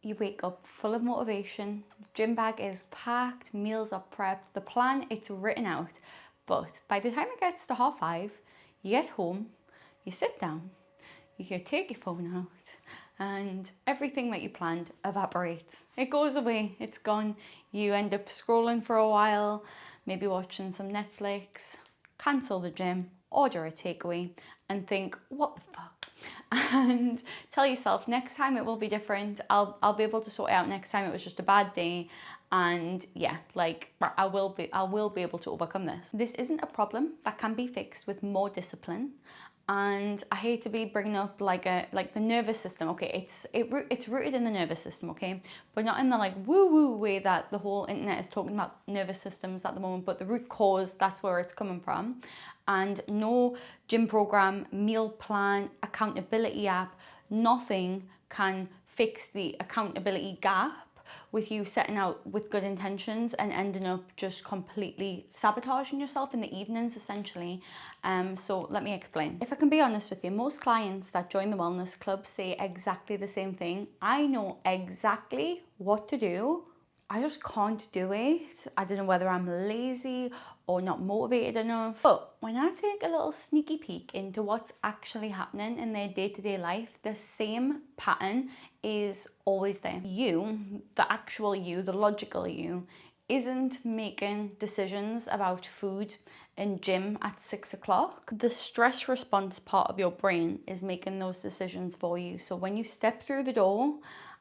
You wake up full of motivation, gym bag is packed, meals are prepped, the plan, it's written out. But by the time it gets to 5:30, you get home, you sit down, you can take your phone out, and everything that you planned evaporates. It goes away, it's gone. You end up scrolling for a while, maybe watching some Netflix, cancel the gym, order a takeaway, and think, what the fuck? And tell yourself next time it will be different. I'll be able to sort it out next time. It was just a bad day, and yeah, like I will be able to overcome this. This isn't a problem that can be fixed with more discipline. And I hate to be bringing up like the nervous system. Okay, it's rooted in the nervous system, okay, but not in the like woo woo way that the whole internet is talking about nervous systems at the moment. But the root cause, that's where it's coming from. And no gym program, meal plan, accountability app, nothing can fix the accountability gap with you setting out with good intentions and ending up just completely sabotaging yourself in the evenings, essentially. So let me explain. If I can be honest with you, most clients that join the wellness club say exactly the same thing. I know exactly what to do. I just can't do it. I don't know whether I'm lazy or not motivated enough. But when I take a little sneaky peek into what's actually happening in their day-to-day life, the same pattern is always there. You, the actual you, the logical you, isn't making decisions about food and gym at 6 o'clock. The stress response part of your brain is making those decisions for you. So when you step through the door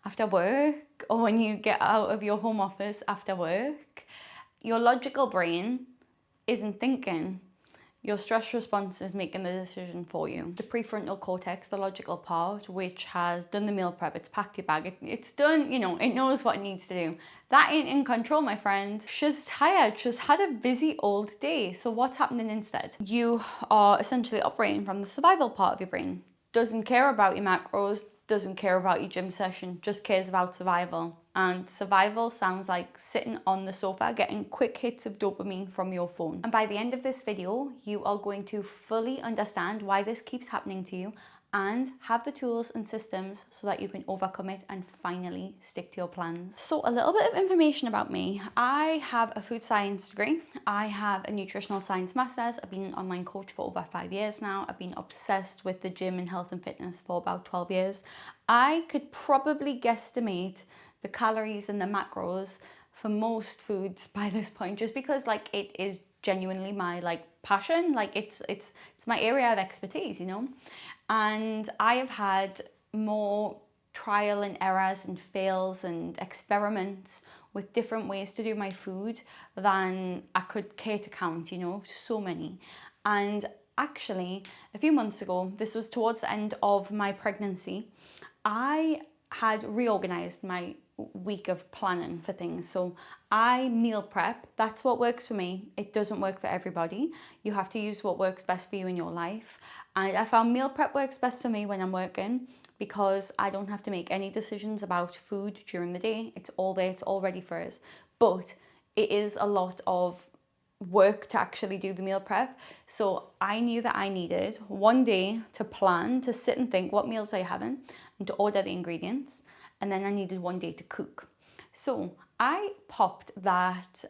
after work, or when you get out of your home office after work, your logical brain isn't thinking. Your stress response is making the decision for you. The prefrontal cortex, the logical part, which has done the meal prep, it's packed your bag, it's done, you know, it knows what it needs to do. That ain't in control, my friend. She's tired, she's had a busy old day. So what's happening instead? You are essentially operating from the survival part of your brain. Doesn't care about your macros, doesn't care about your gym session, just cares about survival. And survival sounds like sitting on the sofa getting quick hits of dopamine from your phone. And by the end of this video, you are going to fully understand why this keeps happening to you and have the tools and systems so that you can overcome it and finally stick to your plans. So a little bit of information about me. I have a food science degree. I have a nutritional science master's. I've been an online coach for over 5 years now. I've been obsessed with the gym and health and fitness for about 12 years. I could probably guesstimate the calories and the macros for most foods by this point, just because like it is genuinely my like passion, like it's my area of expertise, you know. And I have had more trial and errors and fails and experiments with different ways to do my food than I could care to count, you know, so many. And actually, a few months ago, this was towards the end of my pregnancy, I had reorganized my week of planning for things. So I meal prep. That's what works for me. It doesn't work for everybody. You have to use what works best for you in your life. And I found meal prep works best for me when I'm working because I don't have to make any decisions about food during the day. It's all there, it's all ready for us. But it is a lot of work to actually do the meal prep. So I knew that I needed one day to plan, to sit and think, what meals are you having, and to order the ingredients. And then I needed one day to cook. So I popped that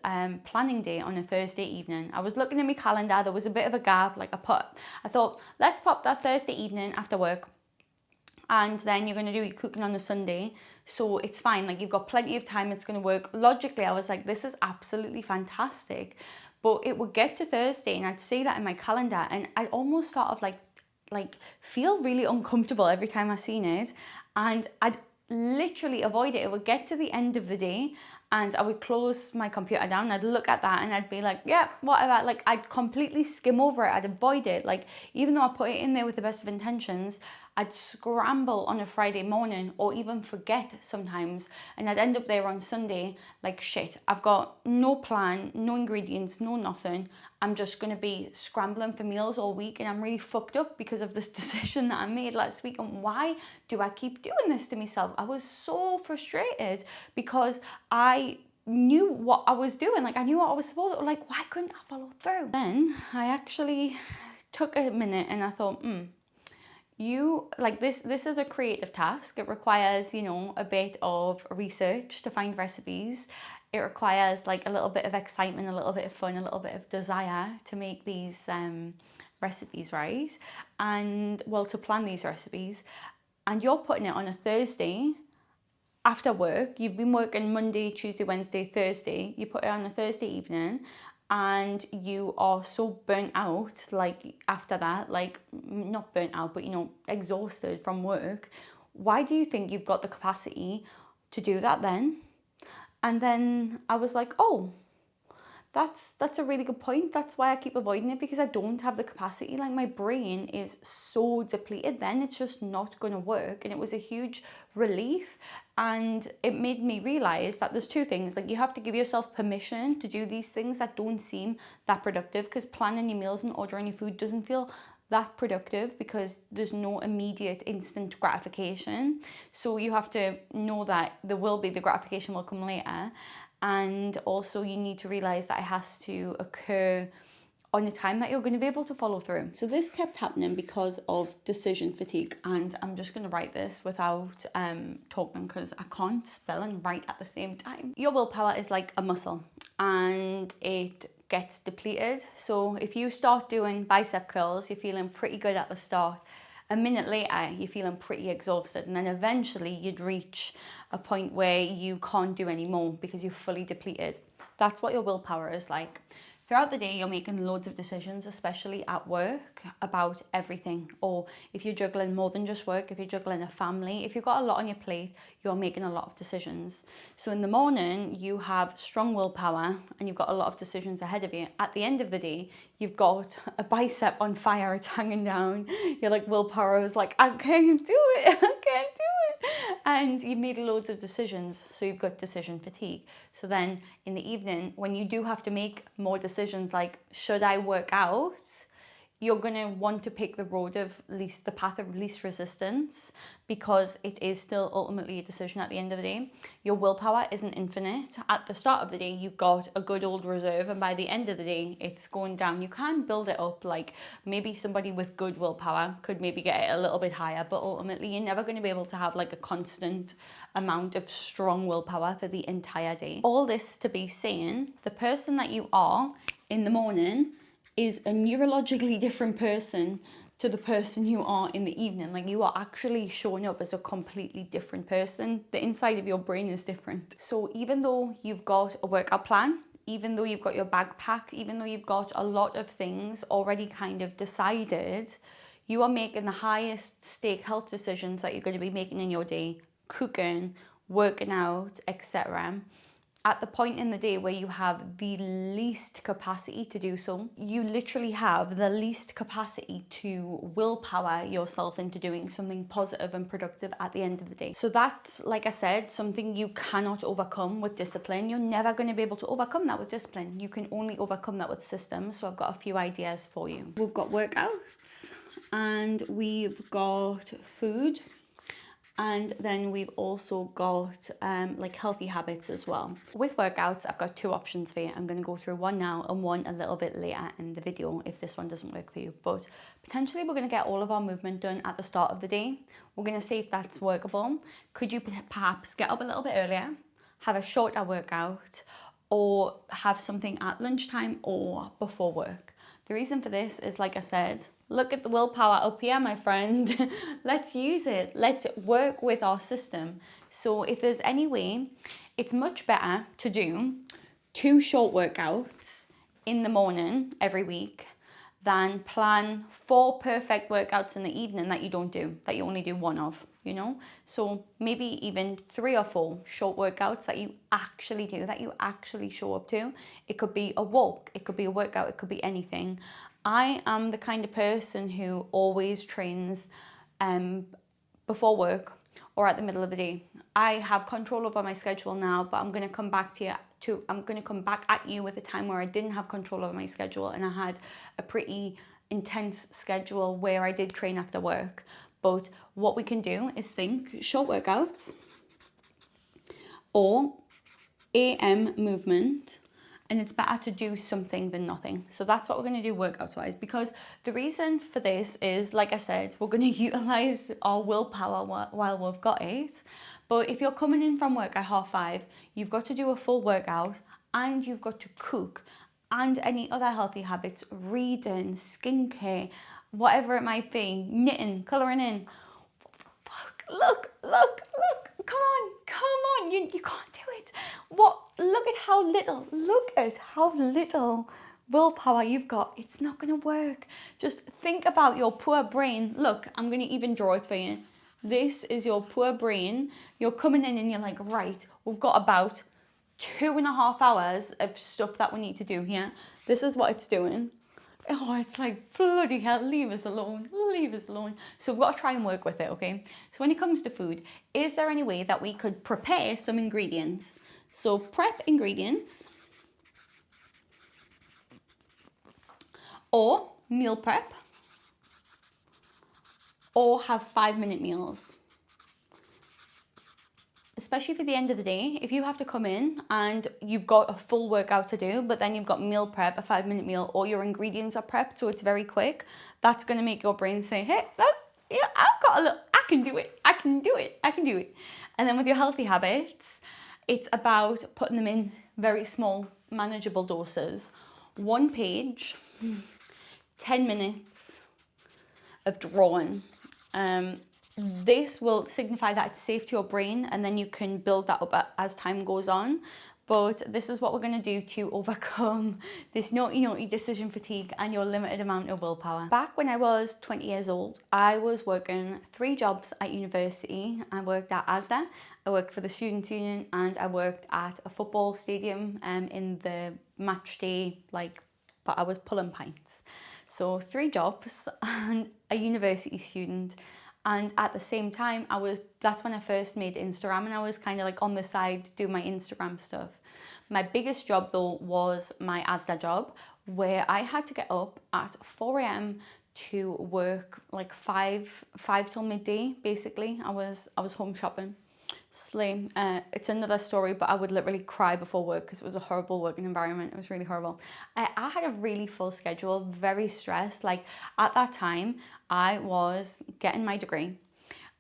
planning day on a Thursday evening. I was looking at my calendar, there was a bit of a gap, like I thought, let's pop that Thursday evening after work. And then you're going to do your cooking on a Sunday, so it's fine, like you've got plenty of time, it's going to work. Logically, I was like, this is absolutely fantastic. But it would get to Thursday and I'd see that in my calendar and I'd almost sort of like feel really uncomfortable every time I seen it, and I'd literally avoid it. It would get to the end of the day and I would close my computer down, I'd look at that and I'd be like, yeah, whatever. Like I'd completely skim over it, I'd avoid it. Like even though I put it in there with the best of intentions, I'd scramble on a Friday morning or even forget sometimes, and I'd end up there on Sunday like, shit, I've got no plan, no ingredients, no nothing. I'm just gonna be scrambling for meals all week and I'm really fucked up because of this decision that I made last week. And why do I keep doing this to myself? I was so frustrated because I knew what I was doing. Like I knew what I was supposed to, like why couldn't I follow through? Then I actually took a minute and I thought, You like this is a creative task. It requires, you know, a bit of research to find recipes. It requires like a little bit of excitement, a little bit of fun, a little bit of desire to make these recipes, right? And well, to plan these recipes. And you're putting it on a Thursday after work. You've been working Monday, Tuesday, Wednesday, Thursday. You put it on a Thursday evening and you are so burnt out, like after that, like not burnt out, but you know, exhausted from work. Why do you think you've got the capacity to do that then? And then I was like, oh, that's a really good point. That's why I keep avoiding it, because I don't have the capacity. Like my brain is so depleted then, it's just not going to work. And it was a huge relief, and it made me realize that there's two things. Like you have to give yourself permission to do these things that don't seem that productive, because planning your meals and ordering your food doesn't feel that productive because there's no immediate instant gratification. So you have to know that there will be, the gratification will come later. And also you need to realize that it has to occur on a time that you're going to be able to follow through. So this kept happening because of decision fatigue, and I'm just going to write this without talking because I can't spell and write at the same time. Your willpower is like a muscle and it gets depleted. So if you start doing bicep curls, you're feeling pretty good at the start. A minute later, you're feeling pretty exhausted, and then eventually you'd reach a point where you can't do any more because you're fully depleted. That's what your willpower is like. Throughout the day, you're making loads of decisions, especially at work, about everything. Or if you're juggling more than just work, if you're juggling a family, if you've got a lot on your plate, you're making a lot of decisions. So in the morning, you have strong willpower and you've got a lot of decisions ahead of you. At the end of the day, you've got a bicep on fire, it's hanging down. You're like, willpower is like, I can't do it, I can't do it. And you've made loads of decisions, so you've got decision fatigue. So then in the evening, when you do have to make more decisions, like should I work out, you're going to want to pick the road of least, the path of least resistance, because it is still ultimately a decision at the end of the day. Your willpower isn't infinite. At the start of the day, you've got a good old reserve, and by the end of the day, it's going down. You can build it up, like maybe somebody with good willpower could maybe get it a little bit higher, but ultimately you're never going to be able to have like a constant amount of strong willpower for the entire day. All this to be saying, the person that you are in the morning is a neurologically different person to the person you are in the evening. Like you are actually showing up as a completely different person. The inside of your brain is different. So even though you've got a workout plan, even though you've got your bag packed, even though you've got a lot of things already kind of decided, you are making the highest stake health decisions that you're going to be making in your day, cooking, working out, etc., at the point in the day where you have the least capacity to do so. You literally have the least capacity to willpower yourself into doing something positive and productive at the end of the day. So that's, like I said, something you cannot overcome with discipline. You're never going to be able to overcome that with discipline. You can only overcome that with systems. So I've got a few ideas for you. We've got workouts and we've got food. And then we've also got like healthy habits as well. With workouts, I've got two options for you. I'm going to go through one now and one a little bit later in the video if this one doesn't work for you. But potentially we're going to get all of our movement done at the start of the day. We're going to see if that's workable. Could you perhaps get up a little bit earlier, have a shorter workout, or have something at lunchtime or before work? The reason for this is, like I said, look at the willpower up here, my friend. Let's use it. Let's work with our system. So if there's any way, it's much better to do 2 short workouts in the morning every week than plan 4 perfect workouts in the evening that you don't do, that you only do 1 of, you know? So maybe even 3 or 4 short workouts that you actually do, that you actually show up to. It could be a walk, it could be a workout, it could be anything. I am the kind of person who always trains before work or at the middle of the day. I have control over my schedule now, but I'm going to come back at you with a time where I didn't have control over my schedule and I had a pretty intense schedule where I did train after work. But what we can do is think short workouts or AM movement and it's better to do something than nothing. So that's what we're going to do workouts wise, because the reason for this is, like I said, we're going to utilize our willpower while we've got it. But if you're coming in from work at 5:30, you've got to do a full workout, and you've got to cook, and any other healthy habits, reading, skincare, whatever it might be, knitting, colouring in. Look, come on, you can't do it. Look at how little willpower you've got. It's not gonna work. Just think about your poor brain. Look, I'm gonna even draw it for you. This is your poor brain. You're coming in and you're like, right, we've got about 2.5 hours of stuff that we need to do here. This is what it's doing. Oh, it's like, bloody hell, leave us alone. So we've got to try and work with it, okay? So when it comes to food, is there any way that we could prepare some ingredients? So prep ingredients, or meal prep, or have 5-minute meals. Especially for the end of the day, if you have to come in and you've got a full workout to do, but then you've got meal prep, a 5-minute meal, all your ingredients are prepped, so it's very quick, that's going to make your brain say, hey, yeah, I've got a little, I can do it. And then with your healthy habits, it's about putting them in very small, manageable doses. 1 page, 10 minutes of drawing. This will signify that it's safe to your brain, and then you can build that up as time goes on. But this is what we're going to do to overcome this naughty decision fatigue and your limited amount of willpower. Back when I was 20 years old, I was working 3 jobs at university. I worked at ASDA, I worked for the Students' Union, and I worked at a football stadium in the match day, but I was pulling pints. So 3 jobs and a university student. And at the same time, that's when I first made Instagram, and I was kind of like on the side doing my Instagram stuff. My biggest job though was my ASDA job, where I had to get up at 4 a.m. to work like 5 till midday. Basically, I was home shopping. Slay. It's another story, but I would literally cry before work because it was a horrible working environment. It was really horrible. I had a really full schedule, very stressed. Like at that time, I was getting my degree.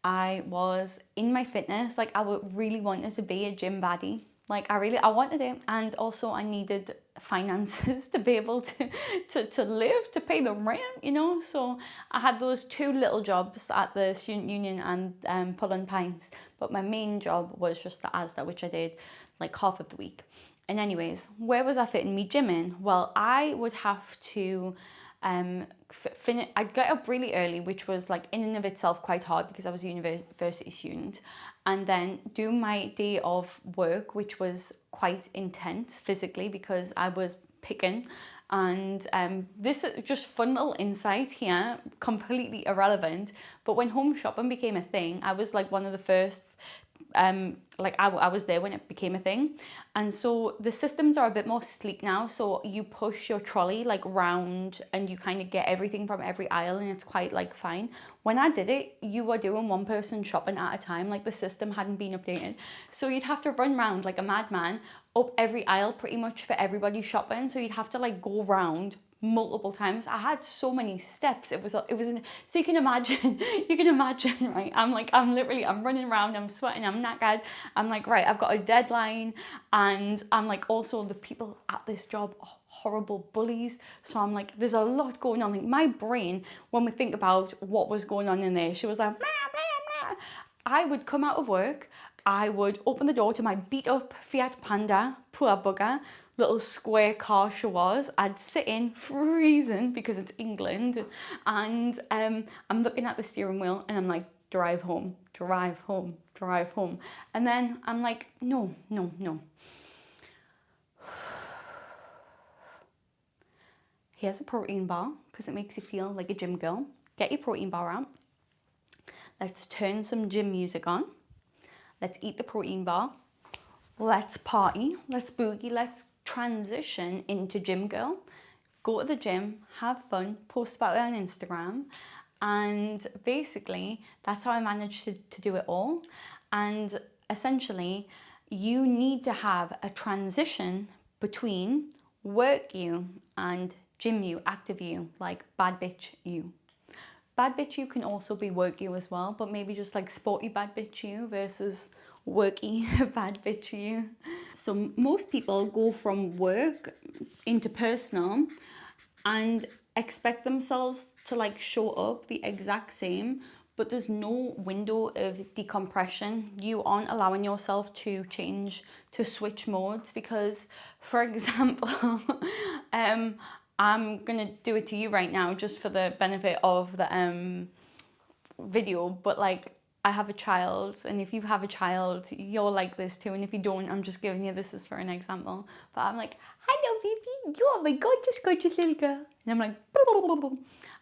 I was in my fitness. Like I really wanted to be a gym baddie. Like I wanted it, and also I needed finances to be able to live, to pay the rent, So I had those 2 little jobs at the Student Union and pulling pints, but my main job was just the ASDA, which I did like half of the week. And anyways, where was I fitting me gym in? Well, I would have to I'd get up really early, which was like in and of itself quite hard because I was a university student, and then do my day of work, which was quite intense physically because I was picking. And this is just fun little insight here, completely irrelevant, but when home shopping became a thing, I was like one of the first I was there when it became a thing. And so the systems are a bit more sleek now, so you push your trolley like round and you kind of get everything from every aisle, and it's quite like fine. When I did it, you were doing 1 person shopping at a time, like the system hadn't been updated, so you'd have to run around like a madman up every aisle pretty much for everybody shopping. So you'd have to like go round multiple times. I had so many steps. So you can imagine, right? I'm running around, I'm sweating, I'm knackered. I'm like, right, I've got a deadline, and I'm like, also the people at this job are horrible bullies. So I'm like, there's a lot going on. Like my brain, when we think about what was going on in there, she was like, blah, blah, blah. I would come out of work, I would open the door to my beat up Fiat Panda, poor bugger, little square car she was. I'd sit in freezing because it's England, and I'm looking at the steering wheel and I'm like, drive home. And then I'm like, no. Here's a protein bar because it makes you feel like a gym girl. Get your protein bar out. Let's turn some gym music on. Let's eat the protein bar. Let's party. Let's boogie. Let's transition into gym girl. Go to the gym, have fun, post about it on Instagram. And basically, that's how I managed to do it all. And essentially, you need to have a transition between work you and gym you, active you, like bad bitch you. Bad bitch you can also be work you as well, but maybe just like sporty bad bitch you versus worky bad bitch you. So most people go from work into personal and expect themselves to like show up the exact same, but there's no window of decompression. You aren't allowing yourself to change, to switch modes, because for example, I'm gonna do it to you right now just for the benefit of the video, but like I have a child, and if you have a child, you're like this too, and if you don't, I'm just giving you this as for an example. But I'm like, hello baby, you are my gorgeous little girl, and I'm like,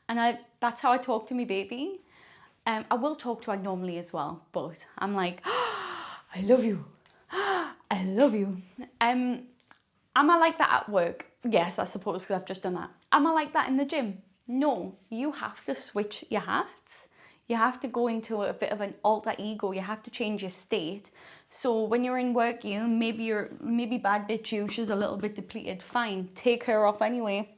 and that's how I talk to my baby. I will talk to her normally as well, but I'm like, I love you, I love you. Am I like that at work? Yes, I suppose, because I've just done that. Am I like that in the gym? No, you have to switch your hats. You have to go into a bit of an alter ego. You have to change your state. So when you're in work, maybe bad bitch you, she's a little bit depleted. Fine, take her off anyway.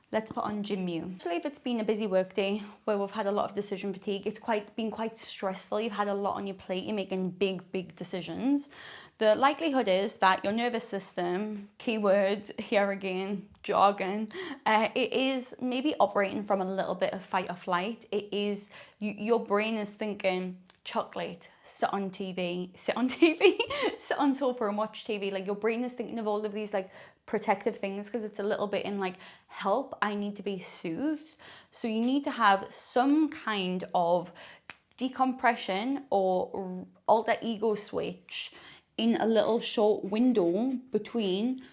Let's put on gym you. Especially if it's been a busy work day where we've had a lot of decision fatigue, it's been quite stressful, you've had a lot on your plate, you're making big decisions. The likelihood is that your nervous system, keyword here again, jargon, it is maybe operating from a little bit of fight or flight. It is, your brain is thinking, chocolate, sit on sit on sofa and watch TV. Like your brain is thinking of all of these like protective things because it's a little bit in like, help, I need to be soothed. So you need to have some kind of decompression or alter ego switch in a little short window between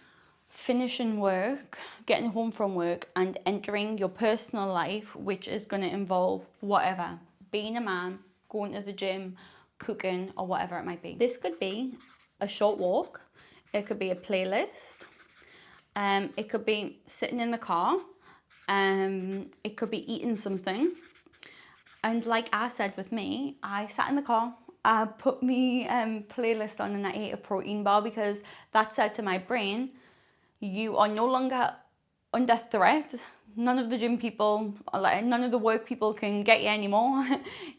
finishing work, getting home from work, and entering your personal life, which is going to involve whatever, being a man, going to the gym, cooking, or whatever it might be. This could be a short walk, it could be a playlist, it could be sitting in the car, it could be eating something. And like I said with me, I sat in the car, I put my playlist on, and I ate a protein bar, because that said to my brain, you are no longer under threat. None of the gym people, none of the work people can get you anymore.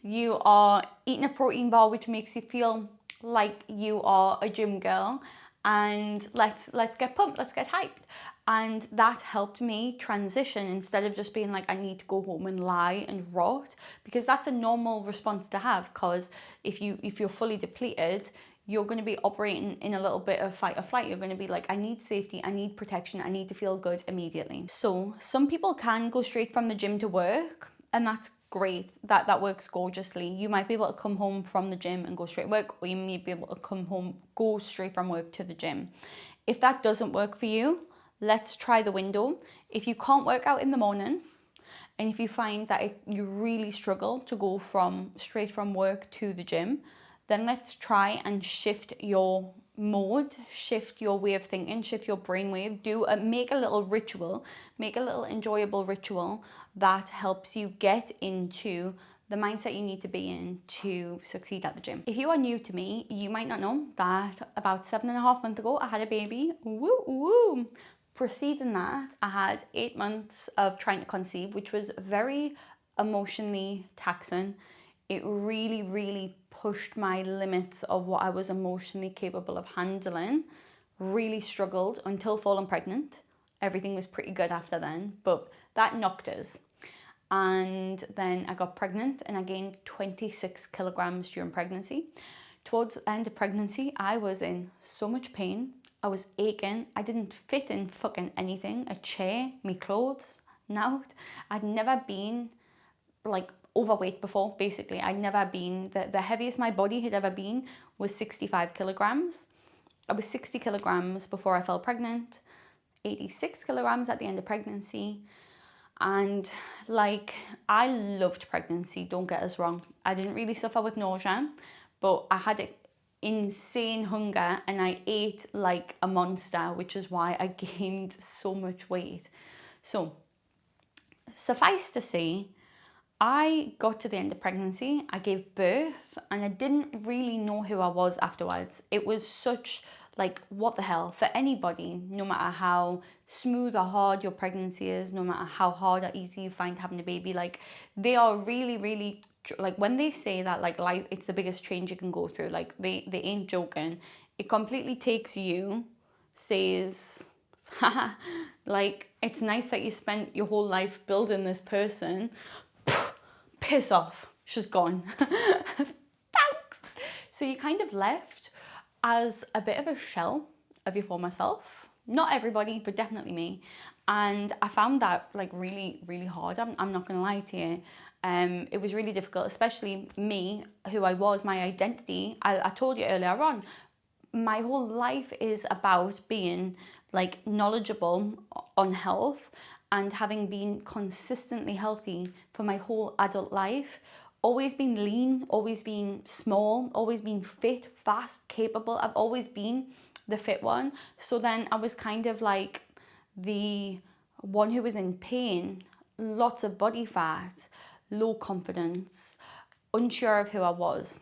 You are eating a protein bar, which makes you feel like you are a gym girl, and let's get pumped, let's get hyped. And that helped me transition, instead of just being like, I need to go home and lie and rot, because that's a normal response to have. Because if you're fully depleted, you're going to be operating in a little bit of fight or flight. You're going to be like, I need safety, I need protection, I need to feel good immediately. So some people can go straight from the gym to work, and that's great. That works gorgeously. You might be able to come home from the gym and go straight to work, or you may be able to come home, go straight from work to the gym. If that doesn't work for you, let's try the window. If you can't work out in the morning, and if you find that you really struggle to go straight from work to the gym, then let's try and shift your mode, shift your way of thinking, shift your brainwave. Make a little ritual, make a little enjoyable ritual that helps you get into the mindset you need to be in to succeed at the gym. If you are new to me, you might not know that about 7.5 months ago, I had a baby. Woo woo! Preceding that, I had 8 months of trying to conceive, which was very emotionally taxing. It really pushed my limits of what I was emotionally capable of handling. Really struggled until falling pregnant. Everything was pretty good after then, but that knocked us. And then I got pregnant and I gained 26 kilograms during pregnancy. Towards the end of pregnancy, I was in so much pain. I was aching. I didn't fit in fucking anything. A chair, me clothes, now. I'd never been like overweight before, basically. I'd never been, the heaviest my body had ever been was 65 kilograms. I was 60 kilograms before I fell pregnant, 86 kilograms at the end of pregnancy. And like, I loved pregnancy, don't get us wrong. I didn't really suffer with nausea, but I had insane hunger and I ate like a monster, which is why I gained so much weight. So suffice to say, I got to the end of pregnancy, I gave birth, and I didn't really know who I was afterwards. It was such like, what the hell, for anybody, no matter how smooth or hard your pregnancy is, no matter how hard or easy you find having a baby, like, they are really, really, like, when they say that, like, life, it's the biggest change you can go through, like, they ain't joking. It completely takes you, says, like, it's nice that you spent your whole life building this person. Piss off, she's gone. Thanks. So you kind of left as a bit of a shell of your former self. Not everybody, but definitely me. And I found that like really, really hard. I'm not gonna lie to you. It was really difficult, especially me, who I was, my identity. I told you earlier on, my whole life is about being like knowledgeable on health and having been consistently healthy for my whole adult life. Always been lean, always been small, always been fit, fast, capable. I've always been the fit one. So then I was kind of like the one who was in pain, lots of body fat, low confidence, unsure of who I was.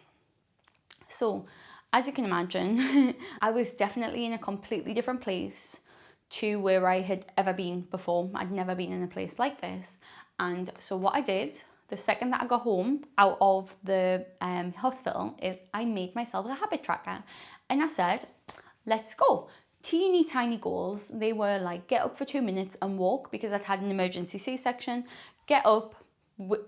So, as you can imagine, I was definitely in a completely different place to where I had ever been before. I'd never been in a place like this. And so what I did, the second that I got home out of the hospital, is I made myself a habit tracker. And I said, let's go. Teeny tiny goals. They were like, get up for 2 minutes and walk, because I'd had an emergency C-section. Get up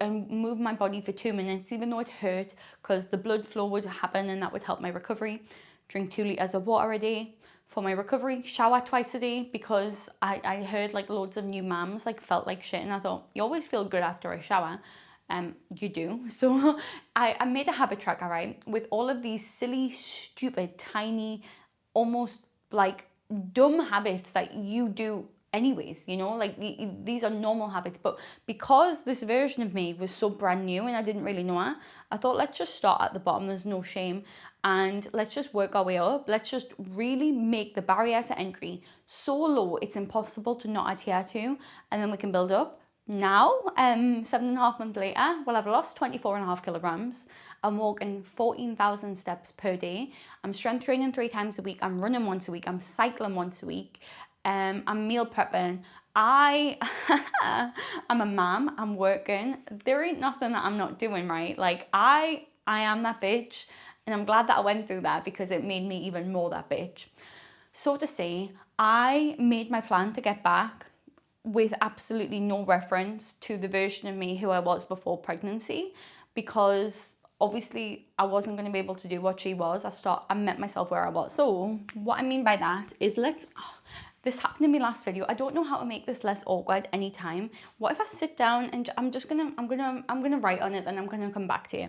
and move my body for 2 minutes, even though it hurt, because the blood flow would happen and that would help my recovery. Drink 2 litres of water a day for my recovery. Shower twice a day, because I heard like loads of new mums like felt like shit, and I thought, you always feel good after a shower. You do. So I made a habit tracker, right, with all of these silly, stupid, tiny, almost like dumb habits that you do anyways, you know, like these are normal habits. But because this version of me was so brand new and I didn't really know her, I thought, let's just start at the bottom. There's no shame, and let's just work our way up. Let's just really make the barrier to entry so low it's impossible to not adhere to, and then we can build up. Now, 7.5 months later, well, I've lost 24.5 kilograms. I'm walking 14,000 steps per day. I'm strength training 3 times a week. I'm running once a week. I'm cycling once a week. I'm meal prepping. I'm a mom. I'm working. There ain't nothing that I'm not doing, right? Like I am that bitch, and I'm glad that I went through that, because it made me even more that bitch. So to say, I made my plan to get back with absolutely no reference to the version of me who I was before pregnancy, because obviously I wasn't going to be able to do what she was. I met myself where I was. So what I mean by that is, this happened in my last video. I don't know how to make this less awkward anytime. What if I sit down and I'm gonna write on it, and I'm gonna come back to you.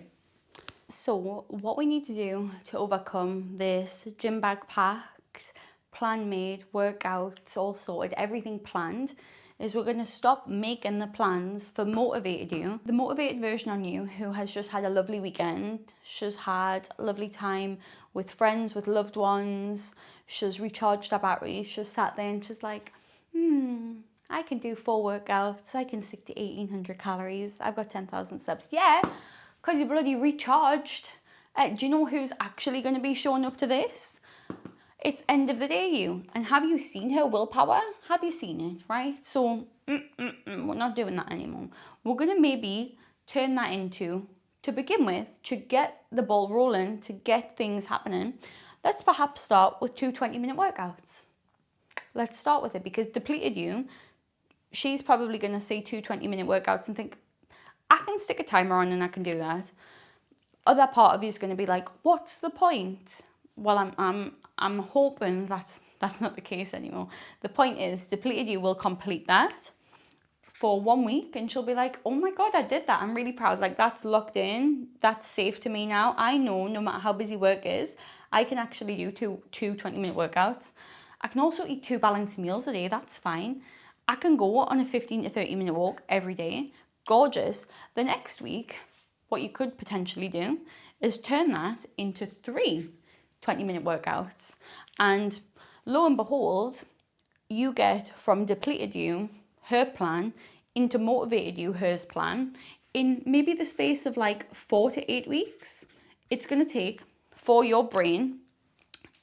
So what we need to do to overcome this gym bag packed, plan made, workouts all sorted, everything planned, is we're going to stop making the plans for motivated you. The motivated version on you who has just had a lovely weekend, she's had a lovely time with friends, with loved ones, she's recharged her batteries, she's sat there and she's like, I can do 4 workouts, I can stick to 1,800 calories, I've got 10,000 steps. Yeah, because you're bloody recharged. Do you know who's actually going to be showing up to this? It's end of the day you. And have you seen her willpower? Have you seen it, right? So we're not doing that anymore. We're going to maybe turn that into, to begin with, to get the ball rolling, to get things happening, let's perhaps start with 2 20-minute workouts. Let's start with it, because Depleted you, she's probably going to say 2 20-minute workouts and think, I can stick a timer on and I can do that. Other part of you is going to be like, what's the point? Well, I'm hoping that's not the case anymore. The point is, Depleted you will complete that for 1 week, and she'll be like, oh my God, I did that. I'm really proud. Like, that's locked in. That's safe to me now. I know no matter how busy work is, I can actually do two 20-minute workouts. I can also eat 2 balanced meals a day. That's fine. I can go on a 15 to 30-minute walk every day. Gorgeous. The next week, what you could potentially do is turn that into 3 20-minute workouts. And lo and behold, you get from Depleted you, her plan, into Motivated you, hers plan, in maybe the space of like 4 to 8 weeks, it's going to take for your brain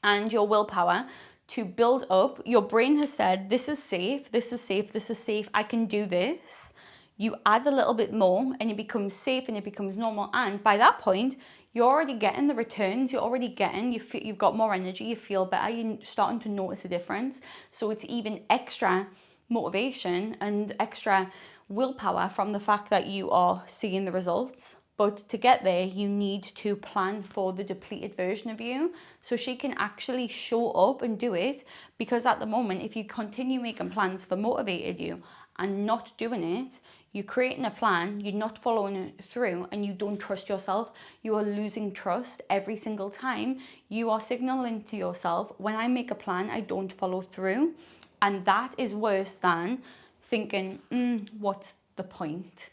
and your willpower to build up. Your brain has said, this is safe, this is safe, this is safe, I can do this. You add a little bit more and it becomes safe and it becomes normal. And by that point, you're already getting the returns, you're already getting, you've got more energy, you feel better, you're starting to notice a difference. So it's even extra motivation and extra willpower from the fact that you are seeing the results. But to get there, you need to plan for the depleted version of you so she can actually show up and do it. Because at the moment, if you continue making plans for motivated you and not doing it, you're creating a plan, you're not following it through, and you don't trust yourself. You are losing trust every single time. You are signaling to yourself, when I make a plan, I don't follow through. And that is worse than thinking, what's the point?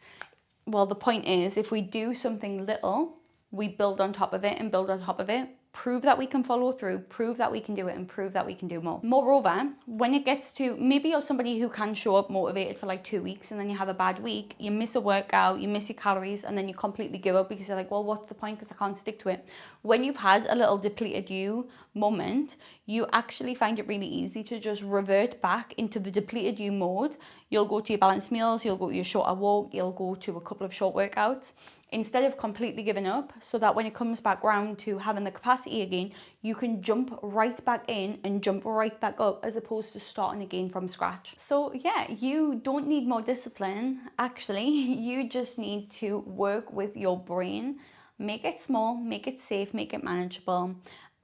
Well, the point is, if we do something little, we build on top of it and build on top of it. Prove that we can follow through, prove that we can do it, and prove that we can do more. Moreover, when it gets to, maybe you're somebody who can show up motivated for like 2 weeks and then you have a bad week, you miss a workout, you miss your calories, and then you completely give up because you're like, well, what's the point? Because I can't stick to it. When you've had a little depleted you moment, you actually find it really easy to just revert back into the depleted you mode. You'll go to your balanced meals, you'll go to your shorter walk, you'll go to a couple of short workouts, instead of completely giving up, so that when it comes back round to having the capacity again, you can jump right back in and jump right back up, as opposed to starting again from scratch. So yeah, you don't need more discipline. Actually, you just need to work with your brain, make it small, make it safe, make it manageable,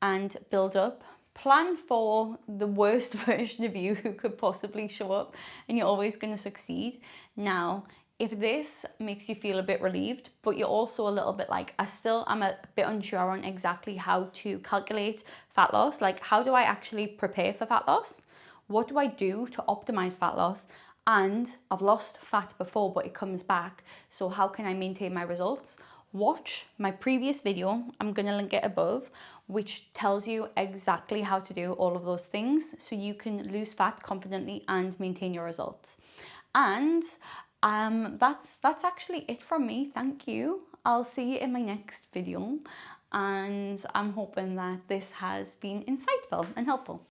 and build up. Plan for the worst version of you who could possibly show up, and you're always going to succeed. Now, if this makes you feel a bit relieved, but you're also a little bit like, I'm a bit unsure on exactly how to calculate fat loss. Like, how do I actually prepare for fat loss? What do I do to optimize fat loss? And I've lost fat before, but it comes back. So how can I maintain my results? Watch my previous video, I'm going to link it above, which tells you exactly how to do all of those things so you can lose fat confidently and maintain your results. And that's actually it from me. Thank you. I'll see you in my next video, and I'm hoping that this has been insightful and helpful.